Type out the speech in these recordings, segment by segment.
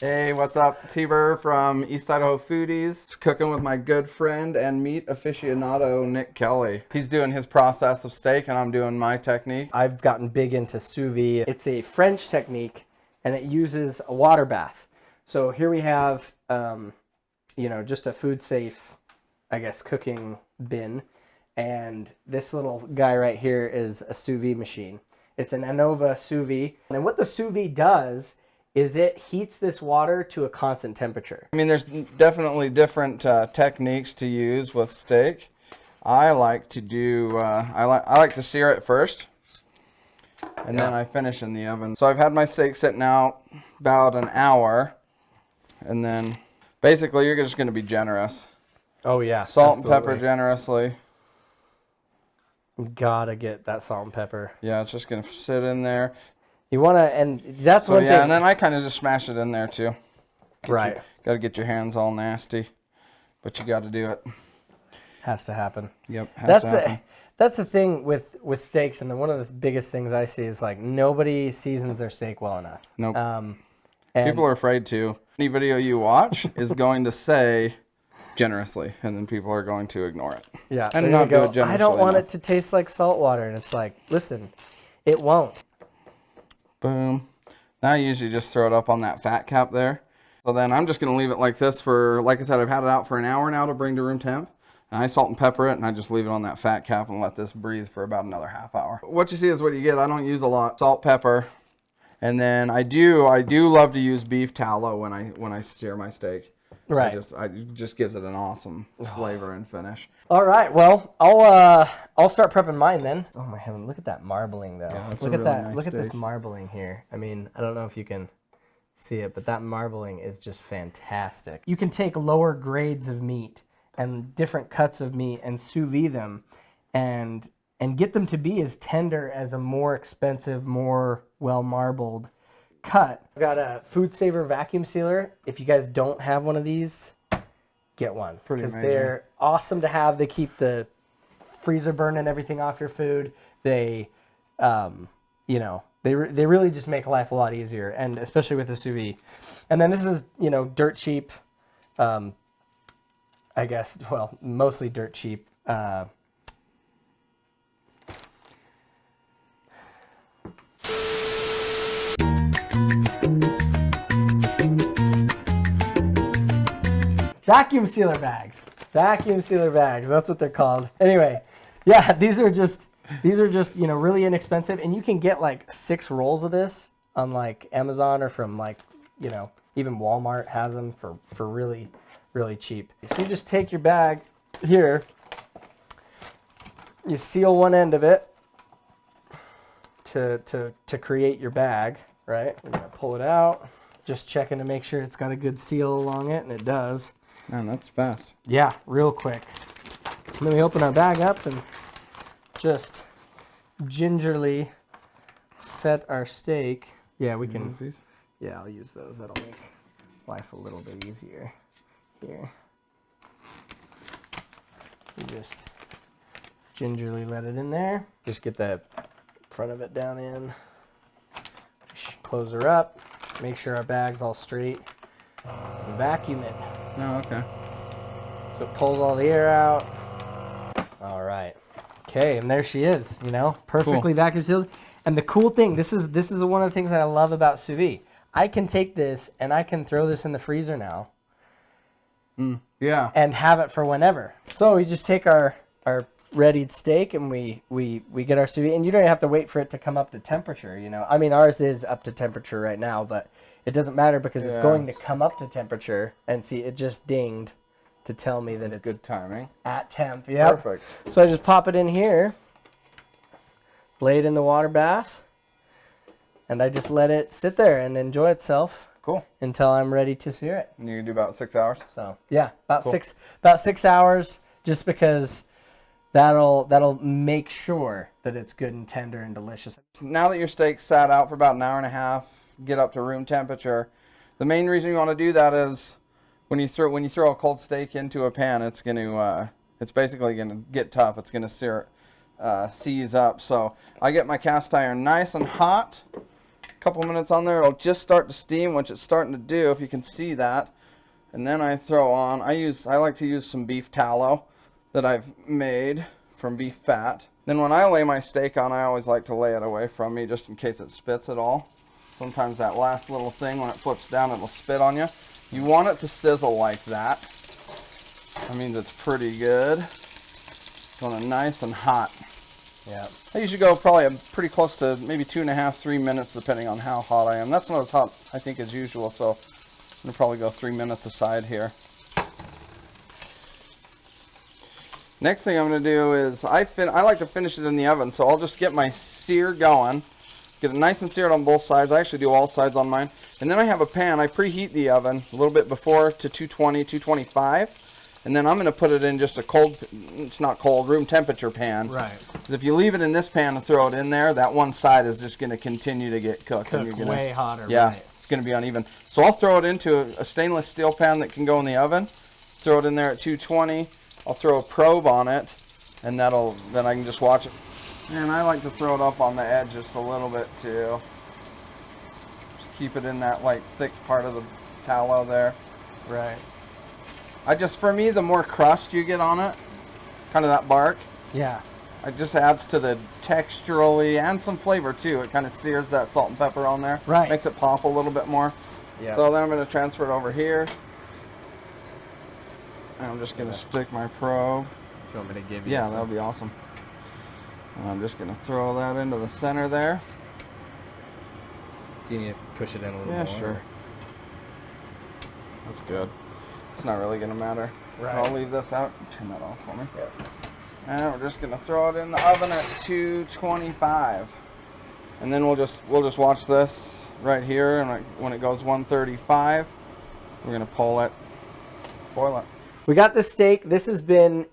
Hey, what's up? It's Heber from East Idaho Foodies. Just cooking with my good friend and meat aficionado, Nick Kelley. He's doing his process of steak and I'm doing my technique. I've gotten big into sous vide. It's a French technique and it uses a water bath. So here we have, just a food safe, I guess, cooking bin. And this little guy right here is a sous vide machine. It's an Anova sous vide. And what the sous vide does is it heats this water to a constant temperature. I mean, there's definitely different techniques to use with steak. I like to do, I like to sear it first, and then I finish in the oven. So I've had my steak sitting out about an hour, and then basically you're just going to be generous. Oh yeah, salt and pepper generously. Gotta get that salt and pepper. Yeah, it's just going to sit in there. You want to, and that's one thing. Yeah, and then I kind of just smash it in there too. Right. Got to get your hands all nasty, but you got to do it. Has to happen. Yep. Has to happen. That's the thing with steaks, and one of the biggest things I see is like nobody seasons their steak well enough. Nope. And people are afraid to. Any video you watch is going to say generously, and then people are going to ignore it. Yeah. And not do it generously. I don't want it to taste like salt water, and it's like, listen, it won't. Boom. Now I usually just throw it up on that fat cap there. So then I'm just going to leave it like this for, like I said, I've had it out for an hour now to bring to room temp. And I salt and pepper it, and I just leave it on that fat cap and let this breathe for about another half hour. What you see is what you get. I don't use a lot. Salt, pepper, and then I do love to use beef tallow when I sear my steak. Right. It just gives it an awesome flavor and finish. All right. Well, I'll start prepping mine then. Oh my heaven! Look at that marbling though. Yeah, look at really that. Nice look steak. at this marbling here. I mean, I don't know if you can see it, but that marbling is just fantastic. You can take lower grades of meat and different cuts of meat and sous vide them, and get them to be as tender as a more expensive, more well marbled cut. I've got a Food Saver vacuum sealer. If you guys don't have one of these, get one, because they're awesome to have. They keep the freezer burn and everything off your food. They, they really just make life a lot easier, and especially with the sous vide. And then this is, dirt cheap. I guess, well, mostly dirt cheap. Vacuum sealer bags. Vacuum sealer bags. That's what they're called. Anyway, yeah, these are just really inexpensive, and you can get like 6 rolls of this on like Amazon or from like, even Walmart has them for really, really cheap. So you just take your bag here, you seal one end of it to create your bag, right? We're gonna pull it out, just checking to make sure it's got a good seal along it, and it does. Man, that's fast. Yeah, real quick. And then we open our bag up and just gingerly set our steak. Yeah, we can. These? Yeah, I'll use those. That'll make life a little bit easier. Here. You just gingerly let it in there. Just get the front of it down in. Close her up. Make sure our bag's all straight. And vacuum it. Oh, okay. So it pulls all the air out. All right. Okay, and there she is, perfectly vacuum sealed. And the cool thing, this is one of the things that I love about sous vide. I can take this and I can throw this in the freezer now. Yeah. And have it for whenever. So we just take our readied steak and we get our sous vide, and you don't have to wait for it to come up to temperature, I mean, ours is up to temperature right now, but it doesn't matter because it's going to come up to temperature, and see, it just dinged to tell me that it's good timing. At temp. Yeah. Perfect. So I just pop it in here, lay it in the water bath, and I just let it sit there and enjoy itself. Cool. Until I'm ready to sear it. And you can do about 6 hours? So yeah, about 6 hours, just because that'll make sure that it's good and tender and delicious. Now that your steak's sat out for about an hour and a half, get up to room temperature. The main reason you want to do that is when you throw a cold steak into a pan, it's basically going to get tough. It's going to seize up. So I get my cast iron nice and hot, couple minutes on there, it'll just start to steam, which it's starting to do, if you can see that. And then I throw on, I like to use some beef tallow that I've made from beef fat. Then when I lay my steak on, I always like to lay it away from me just in case it spits at all. Sometimes that last little thing, when it flips down, it'll spit on you. You want it to sizzle like that. That means it's pretty good. It's going nice and hot. Yeah. I usually go probably pretty close to maybe 2.5, 3 minutes, depending on how hot I am. That's not as hot, I think, as usual, so I'm going to probably go 3 minutes aside here. Next thing I'm going to do is, I like to finish it in the oven, so I'll just get my sear going. Get it nice and seared on both sides. I actually do all sides on mine. And then I have a pan. I preheat the oven a little bit before to 220, 225. And then I'm going to put it in just a cold, it's not cold, room temperature pan. Right. Because if you leave it in this pan and throw it in there, that one side is just going to continue to get cooked. Cook and you're way hotter. Yeah, right. It's going to be uneven. So I'll throw it into a stainless steel pan that can go in the oven. Throw it in there at 220. I'll throw a probe on it, and then I can just watch it. And I like to throw it up on the edge just a little bit too. Just keep it in that like thick part of the tallow there. Right. For me, the more crust you get on it, kind of that bark, Yeah. it just adds to the texturally and some flavor too. It kind of sears that salt and pepper on there. Right. Makes it pop a little bit more. Yeah. So then I'm going to transfer it over here. And I'm just going to stick my probe. You want me to give you Yeah, some? that'll be awesome. And I'm just going to throw that into the center there. Do you need to push it in a little more? Yeah, sure. That's good. It's not really going to matter. Right. I'll leave this out. Turn that off for me. Yep. And we're just going to throw it in the oven at 225. And then we'll just watch this right here, and when it goes 135, we're going to pull it, foil it. We got this steak. This has been,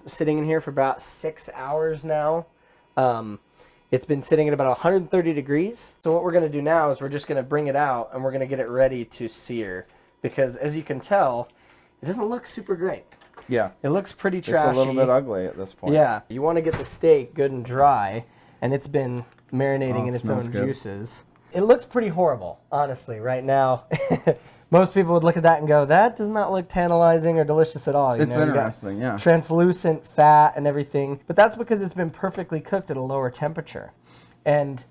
sitting in here for about 6 hours now. It's been sitting at about 130 degrees. So what we're going to do now is we're just going to bring it out, and we're going to get it ready to sear. Because as you can tell, it doesn't look super great. Yeah. It looks pretty trashy. It's a little bit ugly at this point. Yeah. You want to get the steak good and dry, and it's been marinating in its own good. juices. It looks pretty horrible, honestly, right now. Most people would look at that and go, that does not look tantalizing or delicious at all. It's interesting, yeah. Translucent fat and everything. But that's because it's been perfectly cooked at a lower temperature. And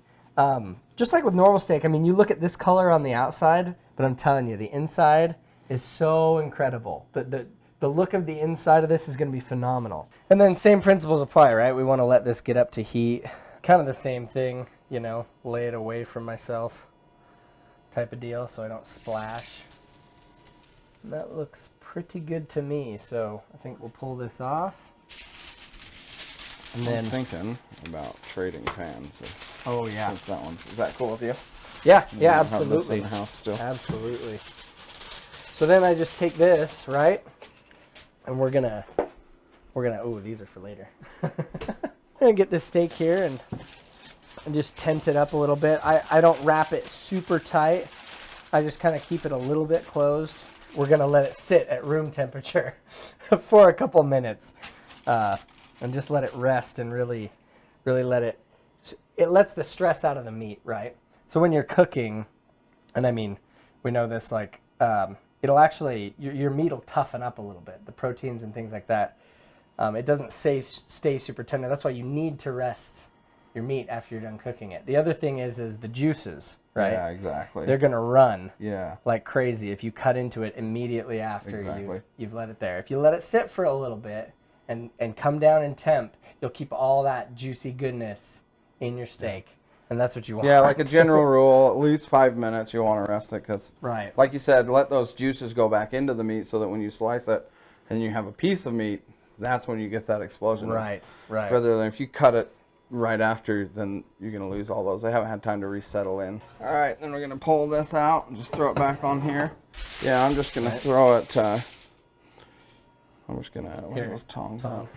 just like with normal steak, I mean, you look at this color on the outside, but I'm telling you, the inside is so incredible. The look of the inside of this is going to be phenomenal. And then same principles apply, right? We want to let this get up to heat. Kind of the same thing, lay it away from myself type of deal so I don't splash. And that looks pretty good to me, so I think we'll pull this off. And then I'm thinking about trading pans. Oh yeah. Since that one. Is that cool with you? Yeah, You yeah, don't have this absolutely. in the house still. Absolutely. So then I just take this, right? And we're gonna oh, these are for later. I'm gonna get this steak here and just tent it up a little bit. I don't wrap it super tight. I just kind of keep it a little bit closed. We're gonna let it sit at room temperature for a couple minutes, and just let it rest and really let it lets the stress out of the meat, right? So when you're cooking, and I mean, we know this, like, it'll actually, your meat will toughen up a little bit, the proteins and things like that. It doesn't stay super tender. That's why you need to rest your meat after you're done cooking it. The other thing is the juices, right? Yeah, exactly. They're going to run like crazy if you cut into it immediately after you've let it there. If you let it sit for a little bit and come down in temp, you'll keep all that juicy goodness in your steak. And that's what you want. Yeah, like a general rule, at least 5 minutes you want to rest it because, right, like you said, let those juices go back into the meat so that when you slice it and you have a piece of meat, that's when you get that explosion. Right. Rather than if you cut it right after, then you're going to lose all those. They haven't had time to resettle in. All right, then we're going to pull this out and just throw it back on here. Yeah, I'm just going to throw it, I'm just going to, where are those tongs out?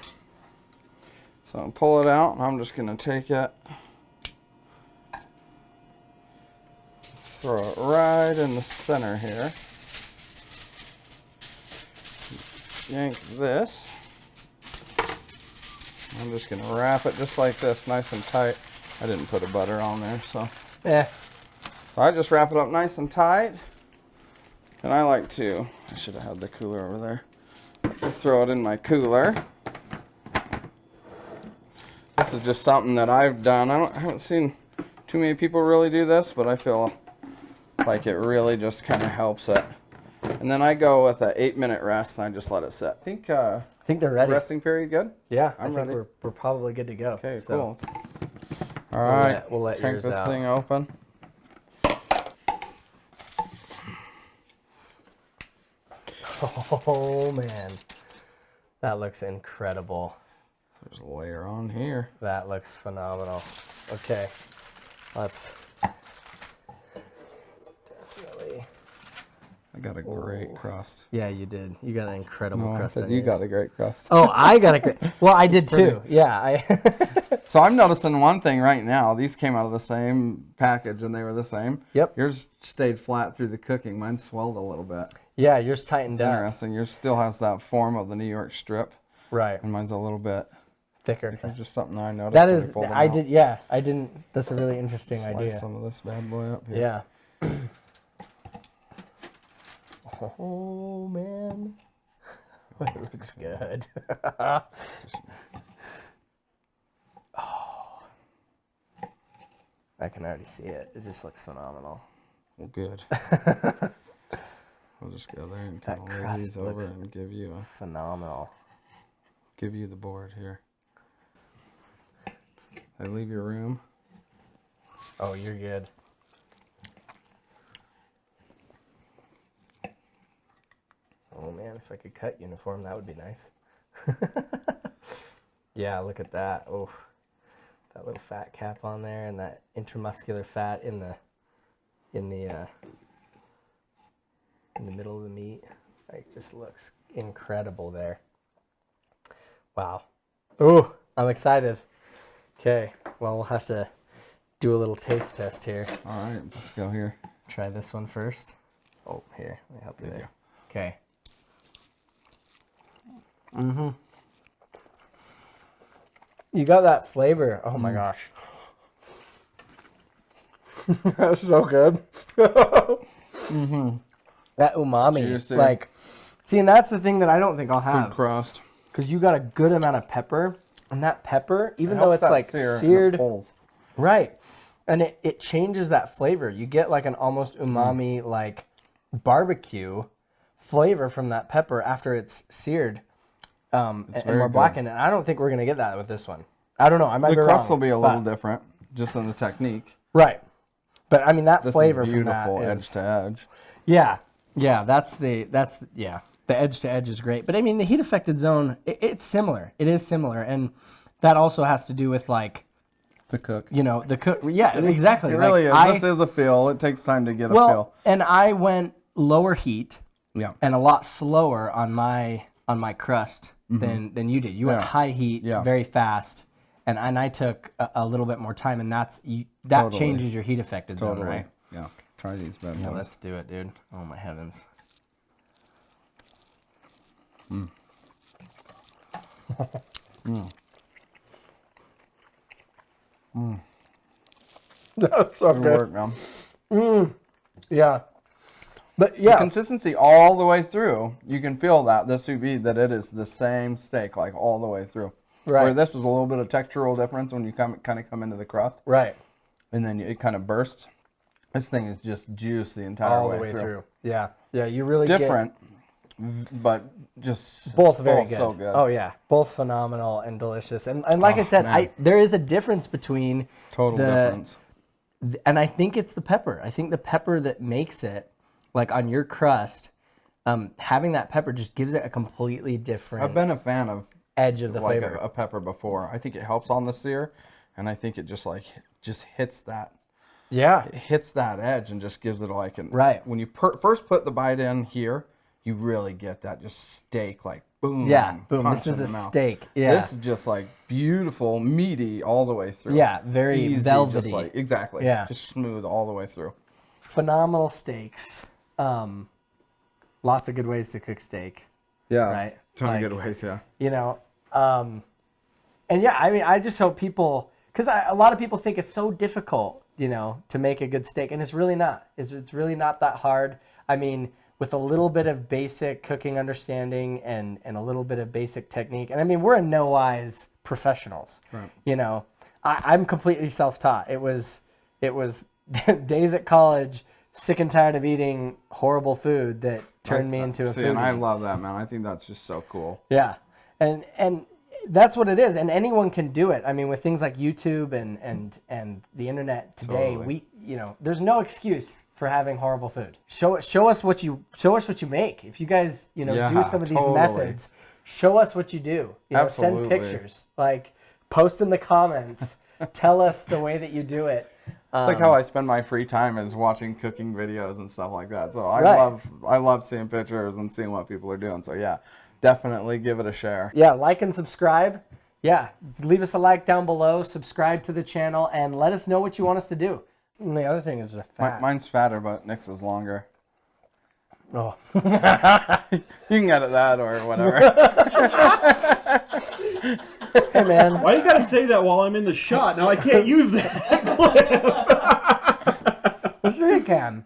So I'll pull it out, and I'm just going to take it, throw it right in the center here. Yank this. I'm just going to wrap it just like this, nice and tight. I didn't put a butter on there, so. Yeah. So I just wrap it up nice and tight. And I like to, I should have had the cooler over there. Throw it in my cooler. This is just something that I've done. I haven't seen too many people really do this, but I feel like it really just kind of helps it. And then I go with an 8-minute rest and I just let it sit. I think they're ready. Resting period good? Yeah, I'm ready. we're probably good to go. Okay, so cool. All right, we'll let crank yours this out. thing open. Oh man, that looks incredible. There's a layer on here. That looks phenomenal. Okay, let's definitely. I got a great crust. Yeah, you did. You got an incredible No, I crust. said on you yours. got a great crust. Oh, I got a great. Well, I did too. Yeah, So I'm noticing one thing right now. These came out of the same package and they were the same. Yep. Yours stayed flat through the cooking. Mine swelled a little bit. Yeah, yours tightened It's up. interesting. Yours still has that form of the New York strip. Right. And mine's a little bit Thicker. It's just something I noticed. That when is, pulled them I out. did. Yeah, I didn't. That's a really interesting Slice idea. some of this bad boy up here. Yeah. Oh man, it looks good. Oh, I can already see it. It just looks phenomenal. Well, good. We'll just go there and kind That of lay crust these over looks and give you the board here. I leave your room. Oh, you're good. Oh man, if I could cut uniform, that would be nice. Yeah, look at that. Oh, that little fat cap on there, and that intramuscular fat in the middle of the meat. Like, just looks incredible there. Wow. Oh, I'm excited. Okay, well, we'll have to do a little taste test here. All right, let's go here. Try this one first. Oh, here, let me help you there. Okay. Mm-hmm. You got that flavor. Oh my gosh. That's so good. Mm-hmm. That umami. Juicy. Like, see, and that's the thing that I don't think I'll Good have. crust. Because you got a good amount of pepper. And that pepper, even It though helps it's that like sear and it seared. pulls. Right. And it changes that flavor. You get like an almost umami, like barbecue flavor from that pepper after it's seared and very more good. blackened. And I don't think we're going to get that with this one. I don't know. I might The be crust wrong. will be a little different, just in the technique. Right. But I mean, that This flavor is from beautiful that edge is, to edge. yeah. Yeah, yeah. The edge to edge is great. But I mean, the heat affected zone, it's similar. It is similar. And that also has to do with like, The cook. you know, the cook. Yeah, exactly. It really Like, is. This is a feel. It takes time to get a well, feel. and I went lower heat Yeah. and a lot slower on my crust than you did. You went high heat very fast, and I took a little bit more time, and that Totally. changes your heat affected zone, Totally. right? Yeah. Try these bad Yeah, boys. let's do it, dude. Oh my heavens. That's so Good good. work, man. Yeah. But yeah, Consistency all the way through. You can feel that the sous vide, that it is the same steak like all the way through. Right. Where this is a little bit of textural difference when you kind of come into the crust, right. and then it kind of bursts. This thing is just juice the entire All the way through. Yeah. Yeah, you really Different, but just both very good. so good. Oh yeah, both phenomenal and delicious. And like I said, man. there is a difference between Total difference. and I think it's the pepper. I think the pepper that makes it, like on your crust, having that pepper just gives it a completely different I've been a fan of edge of the like flavor. a pepper before. I think it helps on the sear, and I think it just hits that. Yeah. It hits that edge and just gives it like an Right. When you first put the bite in here, you really get that just steak like boom. Yeah. Boom. punch This is in a the mouth. steak. Yeah. This is just like beautiful, meaty all the way through. Yeah, very Easy, just velvety. like, exactly. Yeah. Just smooth all the way through. Phenomenal steaks. Lots of good ways to cook steak. Yeah. Right. Ton Like, of good ways. Yeah. You know, and yeah, I mean, I just hope people, because a lot of people think it's so difficult, you know, to make a good steak. And it's really not. It's really not that hard. I mean, with a little bit of basic cooking understanding and a little bit of basic technique. And I mean, we're in no wise professionals. Right. You know, I'm completely self-taught. It was days at college, sick and tired of eating horrible food that turned me into a foodie. And I love that, man. I think that's just so cool. Yeah. And that's what it is. And anyone can do it. I mean, with things like YouTube and the internet today, Totally. there's no excuse for having horrible food. Show us what you make. If you guys, do some of these methods, show us what you do. Absolutely. Send pictures, like post in the comments, tell us the way that you do it. It's like how I spend my free time is watching cooking videos and stuff like that. So I love seeing pictures and seeing what people are doing. So yeah, definitely give it a share. Yeah, like and subscribe. Yeah, leave us a like down below, subscribe to the channel, and let us know what you want us to do. And the other thing is the fat. Mine's fatter, but Nick's is longer. Oh. You can edit that or whatever. Hey, man. Why you gotta say that while I'm in the shot? Now I can't use that clip. Sure you can.